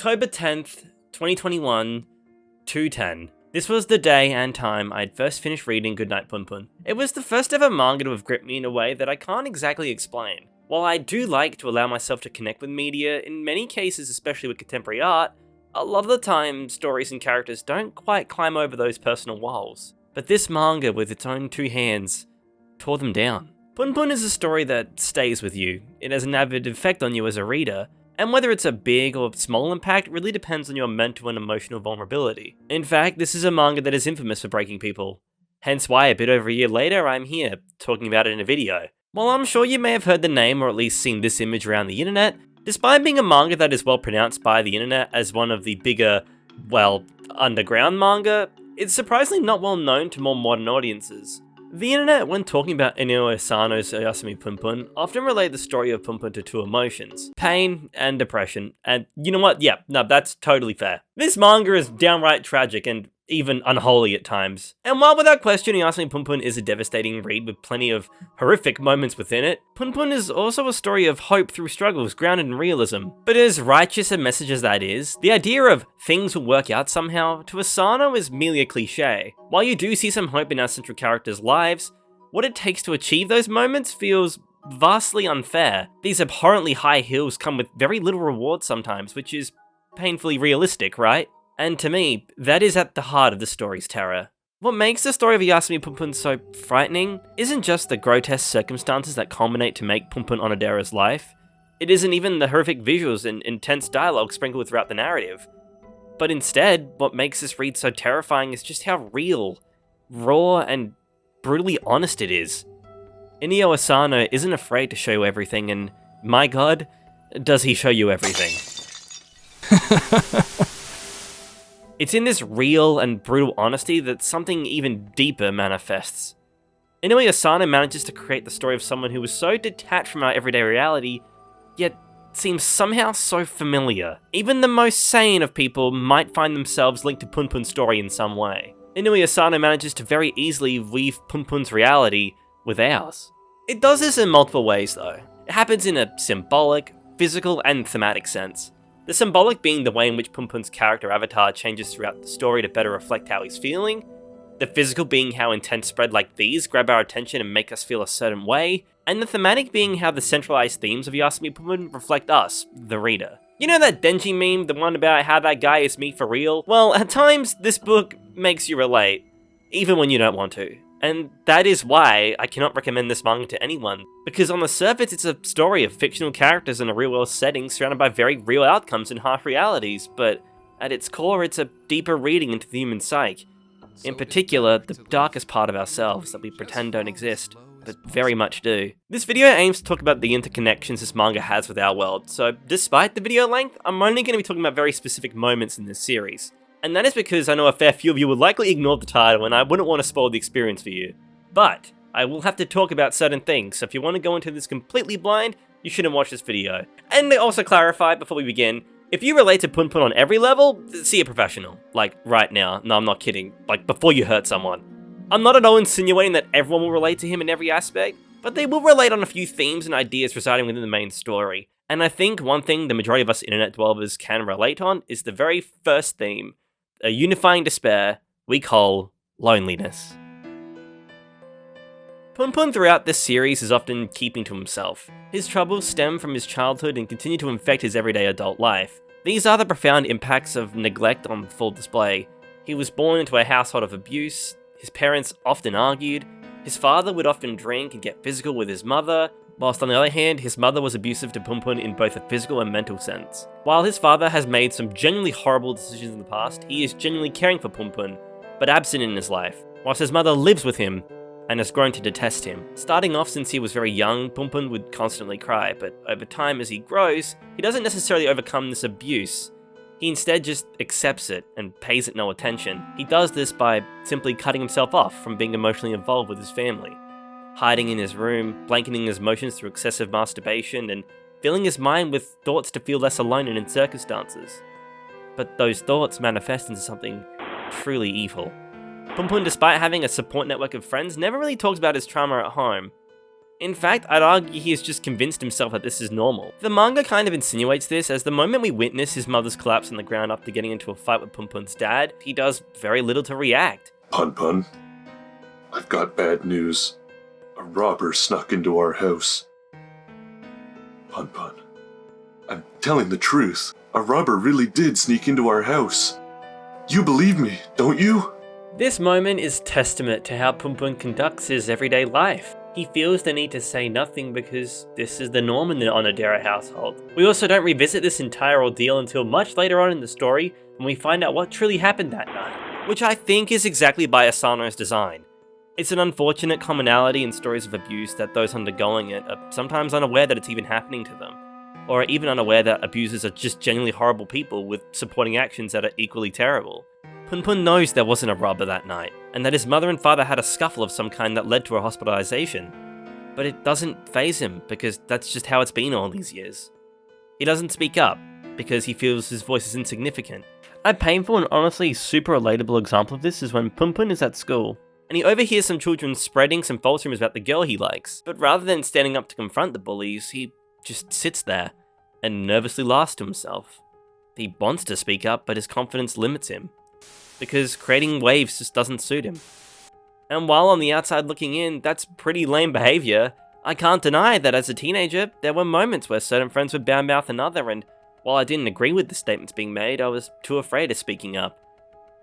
October 10th, 2021, 2:10. This was the day and time I'd first finished reading Goodnight Punpun. It was the first ever manga to have gripped me in a way that I can't exactly explain. While I do like to allow myself to connect with media, in many cases, especially with contemporary art, a lot of the time stories and characters don't quite climb over those personal walls. But this manga, with its own two hands, tore them down. Punpun is a story that stays with you. It has an avid effect on you as a reader, and whether it's a big or small impact really depends on your mental and emotional vulnerability. In fact, this is a manga that is infamous for breaking people. Hence why a bit over a year later, I'm here, talking about it in a video. While I'm sure you may have heard the name or at least seen this image around the internet, despite being a manga that is well pronounced by the internet as one of the bigger, underground manga, it's surprisingly not well known to more modern audiences. The internet, when talking about Inio Asano's Oyasumi Punpun, often relate the story of Punpun to two emotions, pain and depression, and you know what, that's totally fair. This manga is downright tragic and even unholy at times. And while without question Oyasumi Punpun is a devastating read with plenty of horrific moments within it, Punpun is also a story of hope through struggles grounded in realism. But as righteous a message as that is, the idea of things will work out somehow to Asano is merely a cliche. While you do see some hope in our central characters' lives, what it takes to achieve those moments feels vastly unfair. These abhorrently high hills come with very little reward sometimes, which is painfully realistic, right? And to me, that is at the heart of the story's terror. What makes the story of Oyasumi Punpun so frightening isn't just the grotesque circumstances that culminate to make Punpun Onodera's life. It isn't even the horrific visuals and intense dialogue sprinkled throughout the narrative. But instead, what makes this read so terrifying is just how real, raw, and brutally honest it is. Inio Asano isn't afraid to show you everything, and my god, does he show you everything. It's in this real and brutal honesty that something even deeper manifests. Inio Asano manages to create the story of someone who is so detached from our everyday reality, yet seems somehow so familiar. Even the most sane of people might find themselves linked to Punpun's story in some way. Inio Asano manages to very easily weave Punpun's reality with ours. It does this in multiple ways though. It happens in a symbolic, physical, and thematic sense. The symbolic being the way in which Punpun's character avatar changes throughout the story to better reflect how he's feeling, the physical being how intense spread like these grab our attention and make us feel a certain way, and the thematic being how the centralized themes of Oyasumi Punpun reflect us, the reader. You know that Denji meme, the one about how that guy is me for real? Well, at times, this book makes you relate, even when you don't want to. And that is why I cannot recommend this manga to anyone, because on the surface it's a story of fictional characters in a real-world setting surrounded by very real outcomes and harsh realities, but at its core it's a deeper reading into the human psyche. In particular, the darkest part of ourselves that we pretend don't exist, but very much do. This video aims to talk about the interconnections this manga has with our world, so despite the video length, I'm only going to be talking about very specific moments in this series. And that is because I know a fair few of you would likely ignore the title and I wouldn't want to spoil the experience for you. But I will have to talk about certain things, so if you want to go into this completely blind, you shouldn't watch this video. And to also clarify before we begin, if you relate to Punpun on every level, see a professional. Like, right now. No, I'm not kidding. Like, before you hurt someone. I'm not at all insinuating that everyone will relate to him in every aspect, but they will relate on a few themes and ideas residing within the main story. And I think one thing the majority of us internet dwellers can relate on is the very first theme, a unifying despair we call loneliness. Punpun throughout this series is often keeping to himself. His troubles stem from his childhood and continue to infect his everyday adult life. These are the profound impacts of neglect on full display. He was born into a household of abuse, his parents often argued, his father would often drink and get physical with his mother, whilst on the other hand, his mother was abusive to Punpun in both a physical and mental sense. While his father has made some genuinely horrible decisions in the past, he is genuinely caring for Punpun, but absent in his life, whilst his mother lives with him and has grown to detest him. Starting off since he was very young, Punpun would constantly cry, but over time as he grows, he doesn't necessarily overcome this abuse. He instead just accepts it and pays it no attention. He does this by simply cutting himself off from being emotionally involved with his family, hiding in his room, blanketing his emotions through excessive masturbation, and filling his mind with thoughts to feel less alone in circumstances. But those thoughts manifest into something truly evil. Punpun, despite having a support network of friends, never really talks about his trauma at home. In fact, I'd argue he has just convinced himself that this is normal. The manga kind of insinuates this, as the moment we witness his mother's collapse on the ground after getting into a fight with Punpun's dad, he does very little to react. Punpun, I've got bad news. A robber snuck into our house. Punpun, I'm telling the truth. A robber really did sneak into our house. You believe me, don't you? This moment is testament to how Punpun conducts his everyday life. He feels the need to say nothing because this is the norm in the Onodera household. We also don't revisit this entire ordeal until much later on in the story, when we find out what truly happened that night, which I think is exactly by Asano's design. It's an unfortunate commonality in stories of abuse that those undergoing it are sometimes unaware that it's even happening to them, or are even unaware that abusers are just genuinely horrible people with supporting actions that are equally terrible. Punpun knows there wasn't a robber that night, and that his mother and father had a scuffle of some kind that led to a hospitalization. But it doesn't faze him, because that's just how it's been all these years. He doesn't speak up, because he feels his voice is insignificant. A painful and honestly super relatable example of this is when Punpun is at school, and he overhears some children spreading some false rumors about the girl he likes, but rather than standing up to confront the bullies, he just sits there and nervously laughs to himself. He wants to speak up, but his confidence limits him, because creating waves just doesn't suit him. And while on the outside looking in, that's pretty lame behaviour, I can't deny that as a teenager, there were moments where certain friends would badmouth another, and while I didn't agree with the statements being made, I was too afraid of speaking up.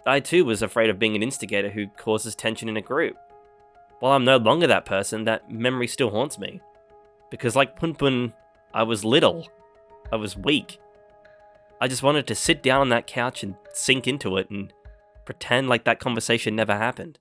I too was afraid of being an instigator who causes tension in a group. While I'm no longer that person, that memory still haunts me. Because like Punpun, I was little. I was weak. I just wanted to sit down on that couch and sink into it and pretend like that conversation never happened.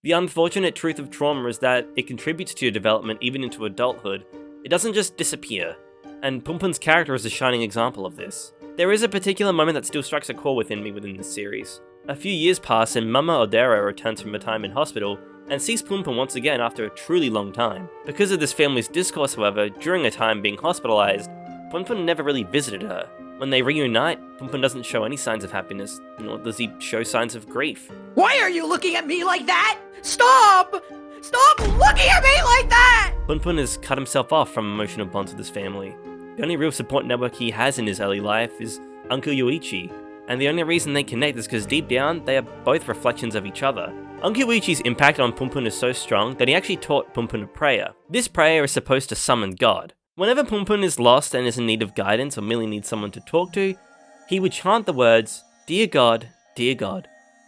The unfortunate truth of trauma is that it contributes to your development even into adulthood. It doesn't just disappear, and Punpun's character is a shining example of this. There is a particular moment that still strikes a chord within me within this series. A few years pass and Mama Odera returns from her time in hospital and sees Punpun once again after a truly long time. Because of this family's discourse, however, during her time being hospitalized, Punpun never really visited her. When they reunite, Punpun doesn't show any signs of happiness, nor does he show signs of grief. Why are you looking at me like that? Stop! Stop looking at me like that! Punpun has cut himself off from emotional bonds with his family. The only real support network he has in his early life is Uncle Yuichi, and the only reason they connect is because deep down, they are both reflections of each other. Uncle Yuichi's impact on Punpun is so strong that he actually taught Punpun a prayer. This prayer is supposed to summon God. Whenever Punpun is lost and is in need of guidance or merely needs someone to talk to, he would chant the words, dear God,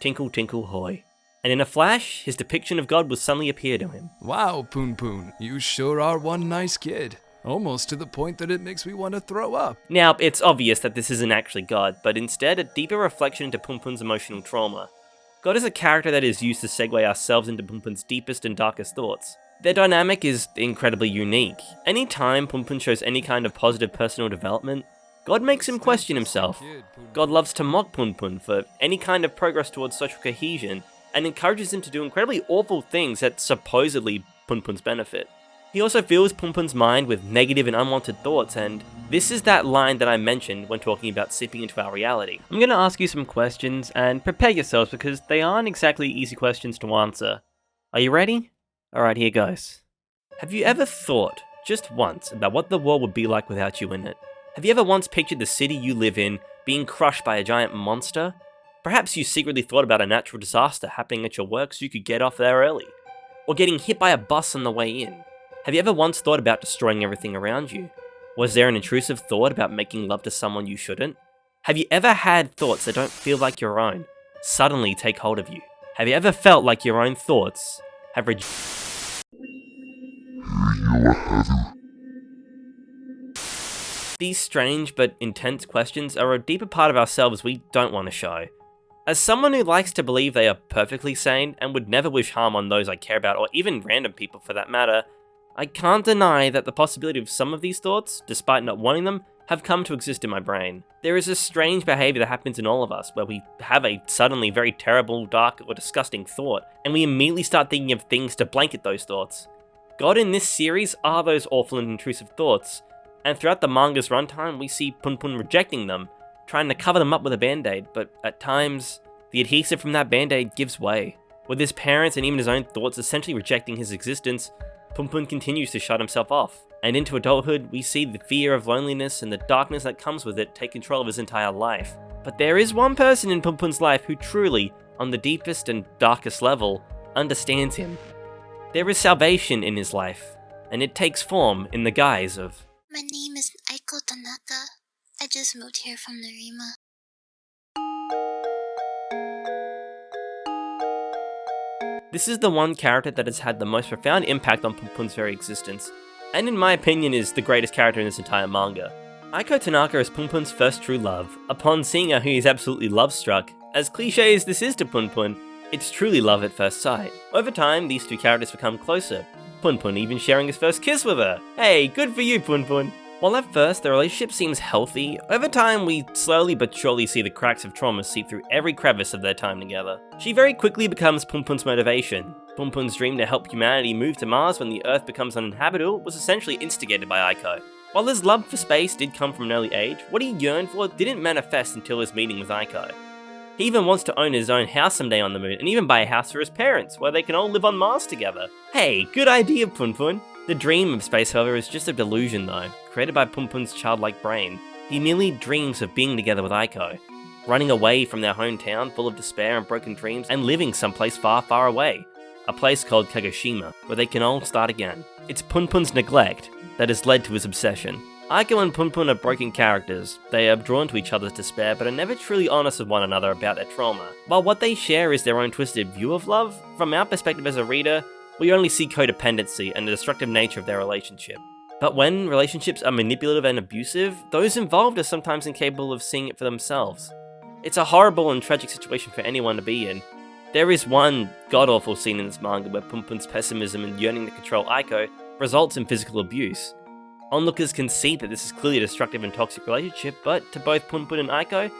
tinkle tinkle hoy. And in a flash, his depiction of God will suddenly appear to him. Wow, Punpun, you sure are one nice kid. Almost to the point that it makes me want to throw up. Now, it's obvious that this isn't actually God, but instead a deeper reflection into Punpun's emotional trauma. God is a character that is used to segue ourselves into Punpun's deepest and darkest thoughts. Their dynamic is incredibly unique. Any time Punpun shows any kind of positive personal development, God makes him question himself. God loves to mock Punpun for any kind of progress towards social cohesion, and encourages him to do incredibly awful things that supposedly Punpun's benefit. He also fills Punpun's mind with negative and unwanted thoughts, and this is that line that I mentioned when talking about seeping into our reality. I'm going to ask you some questions, and prepare yourselves because they aren't exactly easy questions to answer. Are you ready? Alright, here goes. Have you ever thought, just once, about what the world would be like without you in it? Have you ever once pictured the city you live in being crushed by a giant monster? Perhaps you secretly thought about a natural disaster happening at your work so you could get off there early. Or getting hit by a bus on the way in. Have you ever once thought about destroying everything around you? Was there an intrusive thought about making love to someone you shouldn't? Have you ever had thoughts that don't feel like your own suddenly take hold of you? Have you ever felt like your own thoughts have These strange but intense questions are a deeper part of ourselves we don't want to show. As someone who likes to believe they are perfectly sane and would never wish harm on those I care about or even random people for that matter, I can't deny that the possibility of some of these thoughts, despite not wanting them, have come to exist in my brain. There is a strange behaviour that happens in all of us where we have a suddenly very terrible, dark, or disgusting thought, and we immediately start thinking of things to blanket those thoughts. God in this series are those awful and intrusive thoughts, and throughout the manga's runtime we see Punpun rejecting them, trying to cover them up with a band-aid, but at times, the adhesive from that band-aid gives way. With his parents and even his own thoughts essentially rejecting his existence, Punpun continues to shut himself off, and into adulthood we see the fear of loneliness and the darkness that comes with it take control of his entire life. But there is one person in Punpun's life who truly, on the deepest and darkest level, understands him. There is salvation in his life, and it takes form in the guise of... My name is Aiko Tanaka. I just moved here from Narima. This is the one character that has had the most profound impact on Punpun's very existence, and in my opinion is the greatest character in this entire manga. Aiko Tanaka is Punpun's first true love. Upon seeing her, he is absolutely love-struck. As cliche as this is to Punpun, it's truly love at first sight. Over time, these two characters become closer, Punpun even sharing his first kiss with her. Hey, good for you, Punpun! While at first the relationship seems healthy, over time we slowly but surely see the cracks of trauma seep through every crevice of their time together. She very quickly becomes Punpun's motivation. Punpun's dream to help humanity move to Mars when the Earth becomes uninhabitable was essentially instigated by Aiko. While his love for space did come from an early age, what he yearned for didn't manifest until his meeting with Aiko. He even wants to own his own house someday on the moon, and even buy a house for his parents, where they can all live on Mars together. Hey, good idea, Punpun! The dream of space, however, is just a delusion though, created by Punpun's childlike brain. He merely dreams of being together with Aiko, running away from their hometown full of despair and broken dreams, and living someplace far, far away. A place called Kagoshima, where they can all start again. It's Punpun's neglect that has led to his obsession. Aiko and Punpun are broken characters. They are drawn to each other's despair, but are never truly honest with one another about their trauma. While what they share is their own twisted view of love, from our perspective as a reader, we only see codependency and the destructive nature of their relationship. But when relationships are manipulative and abusive, those involved are sometimes incapable of seeing it for themselves. It's a horrible and tragic situation for anyone to be in. There is one god-awful scene in this manga where Punpun's pessimism and yearning to control Aiko results in physical abuse. Onlookers can see that this is clearly a destructive and toxic relationship, but to both Punpun and Aiko,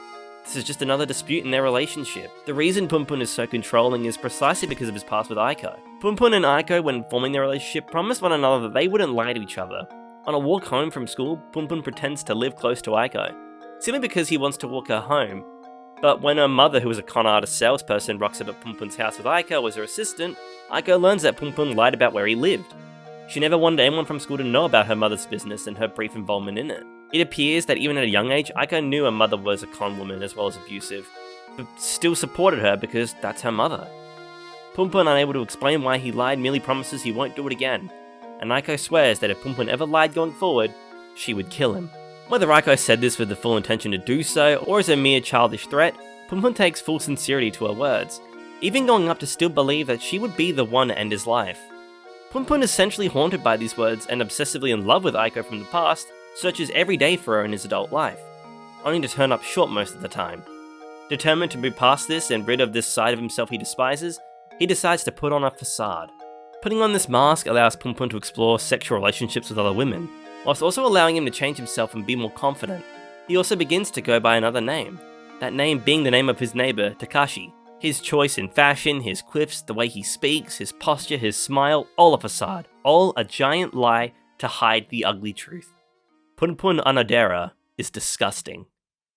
this is just another dispute in their relationship. The reason Punpun is so controlling is precisely because of his past with Aiko. Punpun and Aiko, when forming their relationship, promised one another that they wouldn't lie to each other. On a walk home from school, Punpun pretends to live close to Aiko, simply because he wants to walk her home. But when her mother, who is a con artist salesperson, rocks up at Punpun's house with Aiko as her assistant, Aiko learns that Punpun lied about where he lived. She never wanted anyone from school to know about her mother's business and her brief involvement in it. It appears that even at a young age, Aiko knew her mother was a con woman as well as abusive, but still supported her because that's her mother. Punpun, unable to explain why he lied, merely promises he won't do it again, and Aiko swears that if Punpun ever lied going forward, she would kill him. Whether Aiko said this with the full intention to do so, or as a mere childish threat, Punpun takes full sincerity to her words, even going up to still believe that she would be the one to end his life. Punpun, essentially haunted by these words and obsessively in love with Aiko from the past, searches every day for her in his adult life, only to turn up short most of the time. Determined to move past this and rid of this side of himself he despises, he decides to put on a facade. Putting on this mask allows Punpun to explore sexual relationships with other women, whilst also allowing him to change himself and be more confident. He also begins to go by another name, that name being the name of his neighbour, Takashi. His choice in fashion, his quips, the way he speaks, his posture, his smile, all a facade, all a giant lie to hide the ugly truth. Punpun Anodera is disgusting,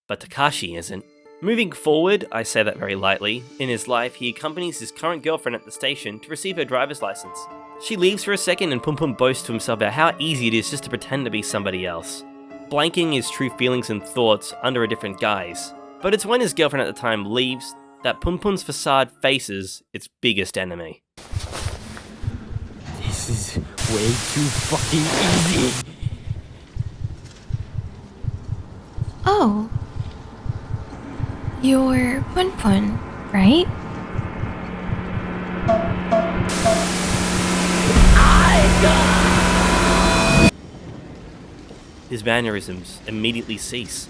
but Takashi isn't. Moving forward, I say that very lightly, in his life he accompanies his current girlfriend at the station to receive her driver's license. She leaves for a second and Punpun boasts to himself about how easy it is just to pretend to be somebody else, blanking his true feelings and thoughts under a different guise. But it's when his girlfriend at the time leaves that Punpun's facade faces its biggest enemy. This is way too fucking easy. Oh. You're Punpun, right? His mannerisms immediately cease.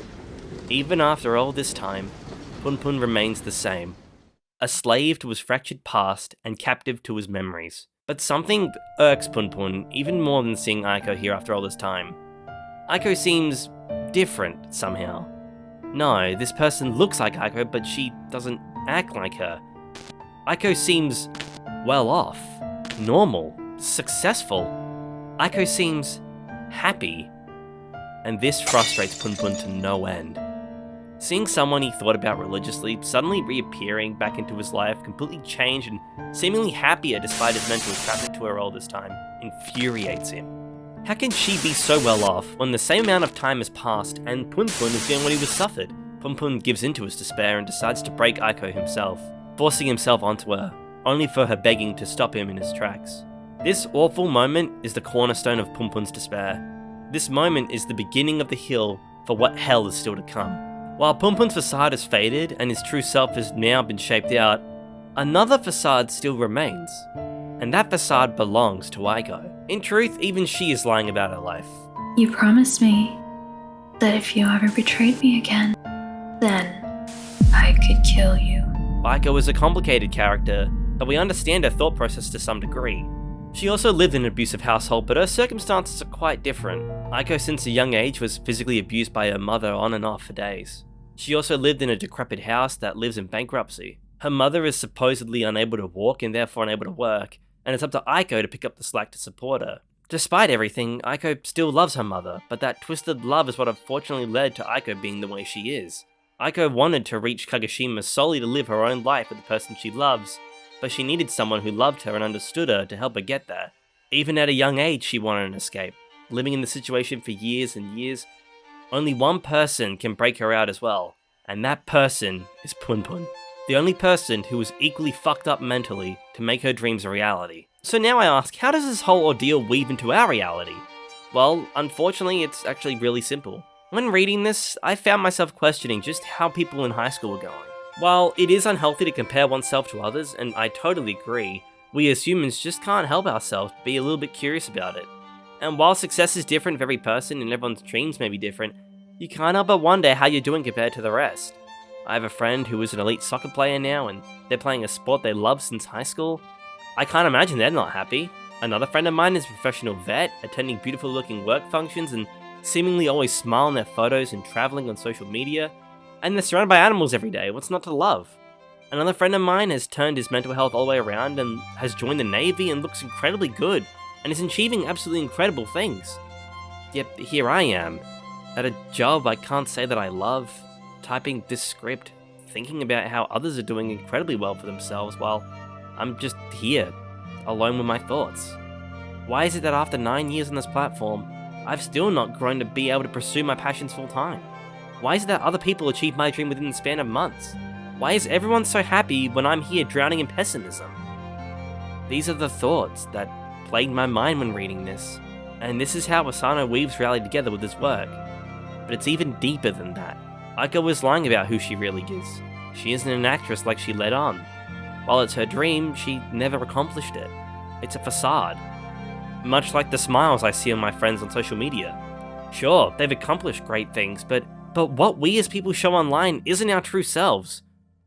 Even after all this time, Punpun remains the same. A slave to his fractured past and captive to his memories. But something irks Punpun even more than seeing Aiko here after all this time. Aiko seems different somehow. No, this person looks like Aiko, but she doesn't act like her. Aiko seems well off, normal, successful. Aiko seems happy. And this frustrates Punpun to no end. Seeing someone he thought about religiously suddenly reappearing back into his life, completely changed and seemingly happier despite his mental entrapment to her all this time, infuriates him. How can she be so well off when the same amount of time has passed and Punpun is doing what he was suffered? Punpun gives into his despair and decides to break Aiko himself, forcing himself onto her, only for her begging to stop him in his tracks. This awful moment is the cornerstone of Punpun's despair. This moment is the beginning of the hill for what hell is still to come. While Punpun's facade has faded and his true self has now been shaped out, another facade still remains, and that facade belongs to Aiko. In truth, even she is lying about her life. You promised me that if you ever betrayed me again, then I could kill you. Aiko is a complicated character, but we understand her thought process to some degree. She also lived in an abusive household, but her circumstances are quite different. Aiko since a young age was physically abused by her mother on and off for days. She also lived in a decrepit house that lives in bankruptcy. Her mother is supposedly unable to walk and therefore unable to work, and it's up to Aiko to pick up the slack to support her. Despite everything, Aiko still loves her mother, but that twisted love is what unfortunately led to Aiko being the way she is. Aiko wanted to reach Kagoshima solely to live her own life with the person she loves, but she needed someone who loved her and understood her to help her get there. Even at a young age, she wanted an escape. Living in the situation for years and years, only one person can break her out as well, and that person is Punpun. The only person who was equally fucked up mentally to make her dreams a reality. So now I ask, how does this whole ordeal weave into our reality? Well, unfortunately, it's actually really simple. When reading this, I found myself questioning just how people in high school were going. While it is unhealthy to compare oneself to others, and I totally agree, we as humans just can't help ourselves but be a little bit curious about it. And while success is different for every person and everyone's dreams may be different, you can't help but wonder how you're doing compared to the rest. I have a friend who is an elite soccer player now and they're playing a sport they love since high school. I can't imagine they're not happy. Another friend of mine is a professional vet, attending beautiful looking work functions and seemingly always smile in their photos and traveling on social media. And they're surrounded by animals every day, what's not to love? Another friend of mine has turned his mental health all the way around and has joined the Navy and looks incredibly good and is achieving absolutely incredible things. Yet here I am, at a job I can't say that I love, typing this script, thinking about how others are doing incredibly well for themselves while I'm just here, alone with my thoughts. Why is it that after 9 years on this platform, I've still not grown to be able to pursue my passions full time? Why is it that other people achieve my dream within the span of months? Why is everyone so happy when I'm here drowning in pessimism? These are the thoughts that plagued my mind when reading this, and this is how Asano weaves reality together with his work. But it's even deeper than that. Aiko was lying about who she really is. She isn't an actress like she led on. While it's her dream, she never accomplished it. It's a facade. Much like the smiles I see on my friends on social media. Sure, they've accomplished great things, but what we as people show online isn't our true selves.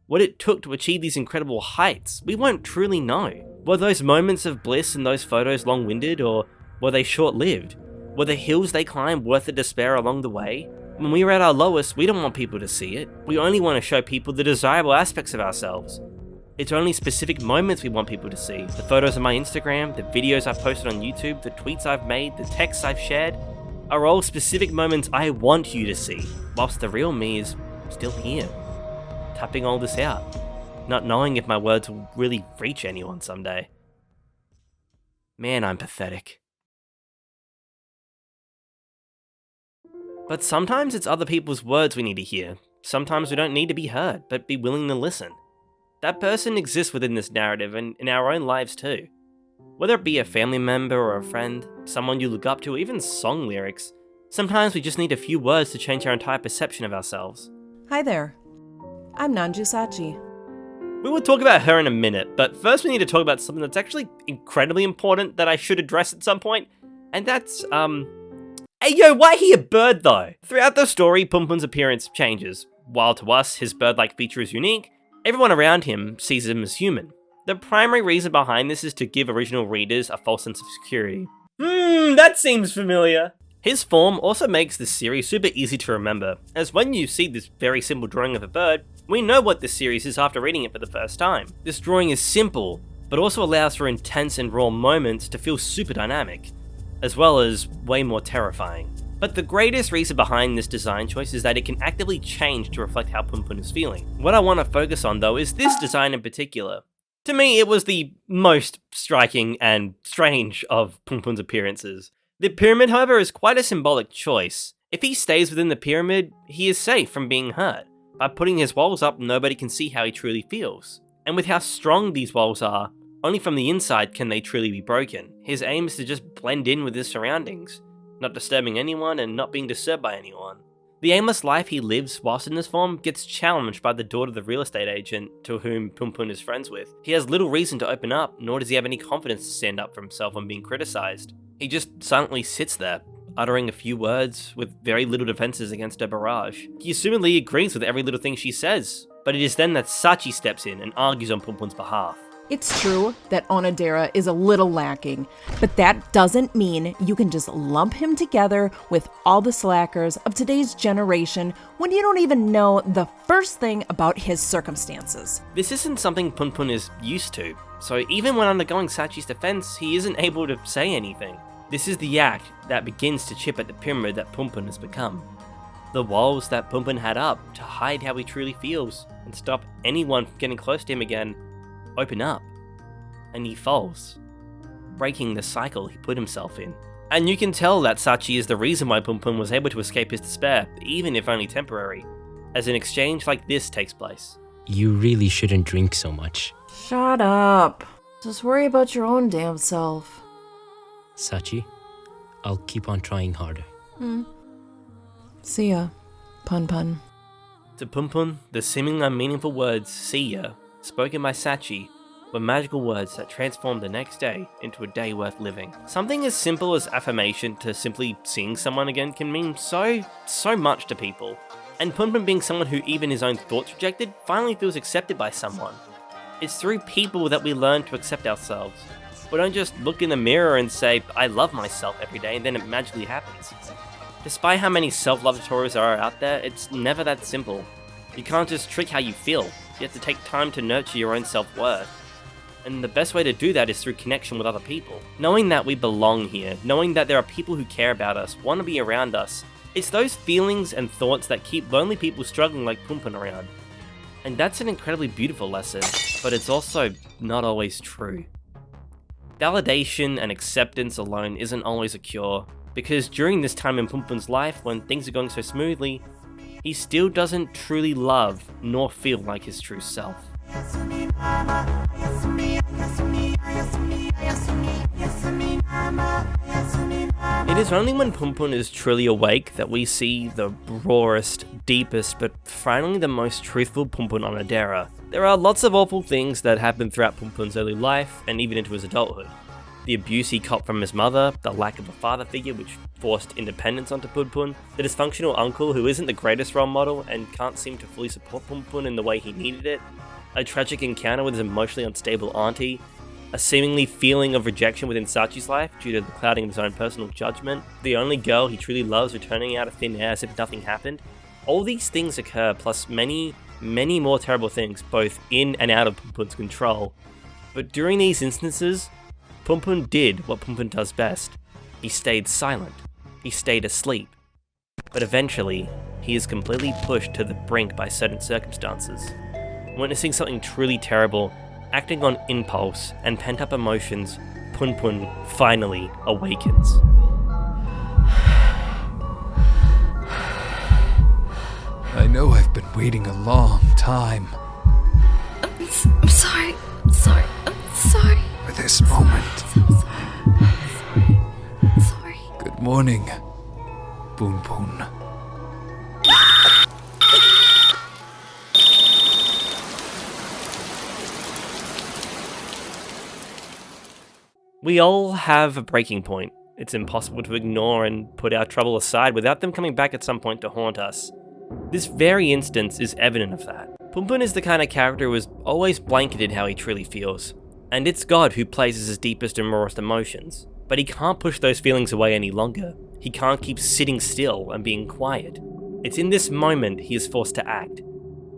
What it took to achieve these incredible heights, we won't truly know. Were those moments of bliss in those photos long-winded, or were they short-lived? Were the hills they climbed worth the despair along the way? When we were at our lowest, we don't want people to see it. We only want to show people the desirable aspects of ourselves. It's only specific moments we want people to see. The photos on my Instagram, the videos I've posted on YouTube, the tweets I've made, the texts I've shared, are all specific moments I want you to see, whilst the real me is still here, tapping all this out, not knowing if my words will really reach anyone someday. Man, I'm pathetic. But sometimes it's other people's words we need to hear. Sometimes we don't need to be heard, but be willing to listen. That person exists within this narrative and in our own lives too. Whether it be a family member or a friend, someone you look up to, or even song lyrics, sometimes we just need a few words to change our entire perception of ourselves. Hi there. I'm Nanju Sachi. We will talk about her in a minute, but first we need to talk about something that's actually incredibly important that I should address at some point, and that's, Hey yo, why he a bird though? Throughout the story, Punpun's appearance changes. While to us, his bird-like feature is unique, everyone around him sees him as human. The primary reason behind this is to give original readers a false sense of security. That seems familiar. His form also makes this series super easy to remember, as when you see this very simple drawing of a bird, we know what this series is after reading it for the first time. This drawing is simple, but also allows for intense and raw moments to feel super dynamic, as well as way more terrifying. But the greatest reason behind this design choice is that it can actively change to reflect how Punpun is feeling. What I want to focus on though is this design in particular. To me, it was the most striking and strange of Punpun's appearances. The pyramid, however, is quite a symbolic choice. If he stays within the pyramid, he is safe from being hurt. By putting his walls up, nobody can see how he truly feels. And with how strong these walls are, only from the inside can they truly be broken. His aim is to just blend in with his surroundings, not disturbing anyone and not being disturbed by anyone. The aimless life he lives whilst in this form gets challenged by the daughter of the real estate agent to whom Punpun is friends with. He has little reason to open up, nor does he have any confidence to stand up for himself when being criticised. He just silently sits there, uttering a few words with very little defences against her barrage. He assumedly agrees with every little thing she says, but it is then that Sachi steps in and argues on Punpun's behalf. It's true that Onodera is a little lacking, but that doesn't mean you can just lump him together with all the slackers of today's generation when you don't even know the first thing about his circumstances. This isn't something Punpun is used to, so even when undergoing Sachi's defense, he isn't able to say anything. This is the act that begins to chip at the pyramid that Punpun has become. The walls that Punpun had up to hide how he truly feels and stop anyone from getting close to him again open up, and he falls, breaking the cycle he put himself in. And you can tell that Sachi is the reason why Punpun was able to escape his despair, even if only temporary, as an exchange like this takes place. You really shouldn't drink so much. Shut up. Just worry about your own damn self. Sachi, I'll keep on trying harder. See ya, Punpun. To Punpun, the seemingly unmeaningful words "see ya," spoken by Sachi, were magical words that transformed the next day into a day worth living. Something as simple as affirmation to simply seeing someone again can mean so much to people. And Punpun, being someone who even his own thoughts rejected, finally feels accepted by someone. It's through people that we learn to accept ourselves. We don't just look in the mirror and say, "I love myself" every day, and then it magically happens. Despite how many self-love tutorials there are out there, it's never that simple. You can't just trick how you feel. You have to take time to nurture your own self-worth. And the best way to do that is through connection with other people. Knowing that we belong here, knowing that there are people who care about us, want to be around us, it's those feelings and thoughts that keep lonely people struggling like Punpun around. And that's an incredibly beautiful lesson, but it's also not always true. Validation and acceptance alone isn't always a cure, because during this time in Punpun's life, when things are going so smoothly, he still doesn't truly love nor feel like his true self. It is only when Punpun is truly awake that we see the rawest, deepest, but finally the most truthful Punpun Onodera. There are lots of awful things that happen throughout Punpun's early life, and even into his adulthood. The abuse he copped from his mother, the lack of a father figure which forced independence onto Punpun, the dysfunctional uncle who isn't the greatest role model and can't seem to fully support Punpun in the way he needed it, a tragic encounter with his emotionally unstable auntie, a seemingly feeling of rejection within Sachi's life due to the clouding of his own personal judgment, the only girl he truly loves returning out of thin air as if nothing happened. All these things occur, plus many more terrible things, both in and out of Punpun's control. But during these instances, Punpun did what Punpun does best. He stayed silent. He stayed asleep. But eventually, he is completely pushed to the brink by certain circumstances. Witnessing something truly terrible, acting on impulse and pent-up emotions, Punpun finally awakens. I know I've been waiting a long time I'm sorry. I'm sorry. for this moment. I'm sorry. Good morning, Punpun. We all have a breaking point. It's impossible to ignore and put our trouble aside without them coming back at some point to haunt us. This very instance is evident of that. Punpun is the kind of character who has always blanketed how he truly feels, and it's God who plays as his deepest and rawest emotions. But he can't push those feelings away any longer. He can't keep sitting still and being quiet. It's in this moment he is forced to act.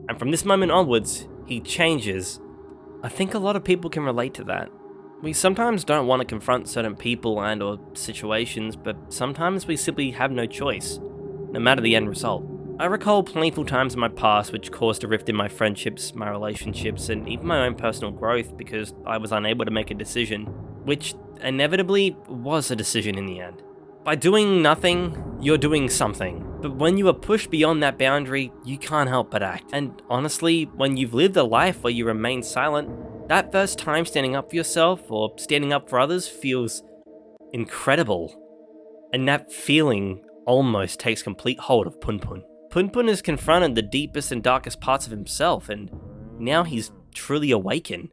And from this moment onwards, he changes. I think a lot of people can relate to that. We sometimes don't want to confront certain people and or situations, but sometimes we simply have no choice, no matter the end result. I recall painful times in my past which caused a rift in my friendships, my relationships, and even my own personal growth because I was unable to make a decision, which inevitably was a decision in the end. By doing nothing, you're doing something, but when you are pushed beyond that boundary, you can't help but act. And honestly, when you've lived a life where you remain silent, that first time standing up for yourself or standing up for others feels incredible. And that feeling almost takes complete hold of Punpun. Punpun has confronted the deepest and darkest parts of himself, and now he's truly awakened.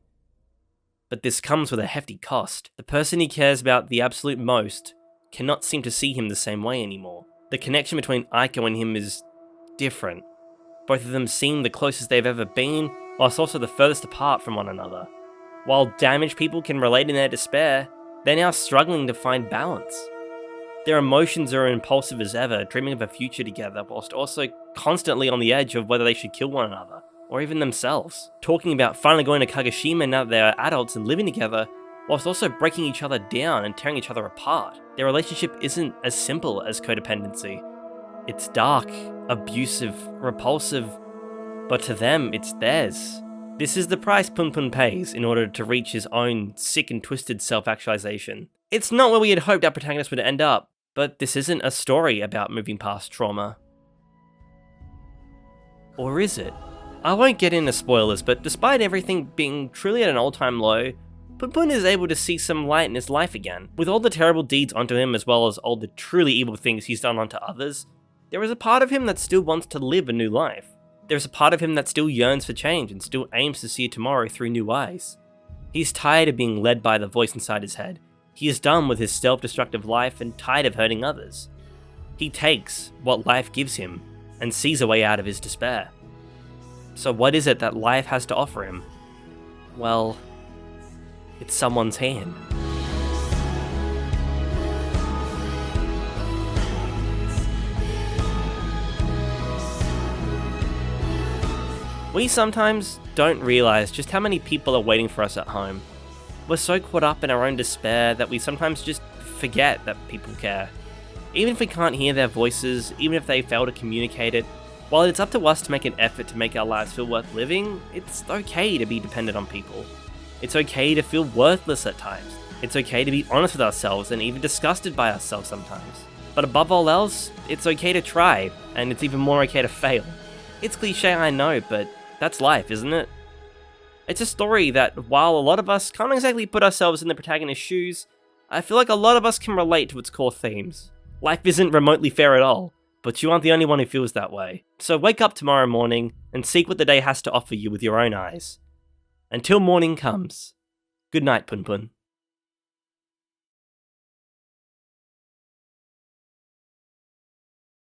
But this comes with a hefty cost. The person he cares about the absolute most cannot seem to see him the same way anymore. The connection between Aiko and him is different. Both of them seem the closest they've ever been, whilst also the furthest apart from one another. While damaged people can relate in their despair, they're now struggling to find balance. Their emotions are impulsive as ever, dreaming of a future together, whilst also constantly on the edge of whether they should kill one another, or even themselves. Talking about finally going to Kagoshima now that they're adults and living together, whilst also breaking each other down and tearing each other apart. Their relationship isn't as simple as codependency. It's dark, abusive, repulsive, but to them, it's theirs. This is the price Punpun pays in order to reach his own sick and twisted self-actualization. It's not where we had hoped our protagonist would end up, but this isn't a story about moving past trauma. Or is it? I won't get into spoilers, but despite everything being truly at an all-time low, Punpun is able to see some light in his life again. With all the terrible deeds onto him as well as all the truly evil things he's done onto others, there is a part of him that still wants to live a new life. There's a part of him that still yearns for change and still aims to see tomorrow through new eyes. He's tired of being led by the voice inside his head. He is done with his self-destructive life and tired of hurting others. He takes what life gives him and sees a way out of his despair. So what is it that life has to offer him? Well, it's someone's hand. We sometimes don't realize just how many people are waiting for us at home. We're so caught up in our own despair that we sometimes just forget that people care. Even if we can't hear their voices, even if they fail to communicate it, while it's up to us to make an effort to make our lives feel worth living, it's okay to be dependent on people. It's okay to feel worthless at times. It's okay to be honest with ourselves and even disgusted by ourselves sometimes. But above all else, it's okay to try, and it's even more okay to fail. It's cliche, I know, but that's life, isn't it? It's a story that, while a lot of us can't exactly put ourselves in the protagonist's shoes, I feel like a lot of us can relate to its core themes. Life isn't remotely fair at all, but you aren't the only one who feels that way. So wake up tomorrow morning and seek what the day has to offer you with your own eyes. Until morning comes, good night, Punpun.